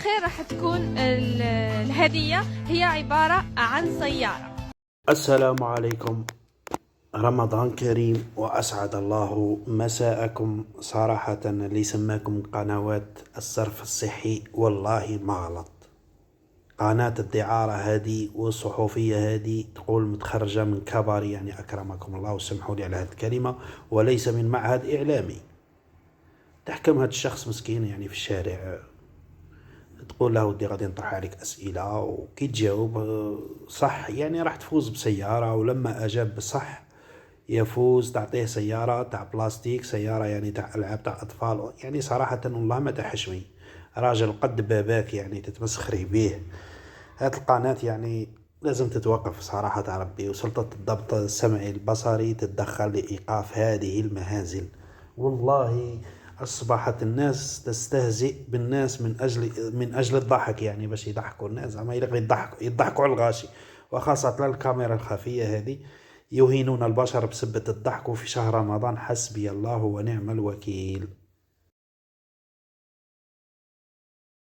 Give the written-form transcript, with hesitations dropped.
الآخر راح تكون الهدية هي عبارة عن سيارة. السلام عليكم، رمضان كريم وأسعد الله مساءكم. صراحة اللي سماكم قنوات الصرف الصحي والله ما غلط. قناة الدعارة هذه والصحوفية هذه تقول متخرجة من كباري، يعني أكرمكم الله وسمحوا لي على هذه الكلمة، وليس من معهد إعلامي. تحكم هذا الشخص مسكين يعني في الشارع، تقول له ودي غادي نطرح عليك أسئلة وكي تجاوب صح يعني راح تفوز بسيارة، ولما أجاب بصح يفوز تعطيه سيارة تاع بلاستيك، سيارة يعني تاع ألعاب تاع أطفال. يعني صراحة والله ما تحشمي، راجل قد باباك يعني تتمسخري به. هاد القناة يعني لازم تتوقف صراحة تاع ربي، وسلطة الضبط السمعي البصري تتدخل لإيقاف هذه المهازل. والله أصبحت الناس تستهزئ بالناس من أجل الضحك، يعني باش يضحكوا الناس، زعما يضحكوا على الغاشي. وخاصة الكاميرا الخفية هذه يهينون البشر بسبة الضحك في شهر رمضان. حسبي الله ونعم الوكيل.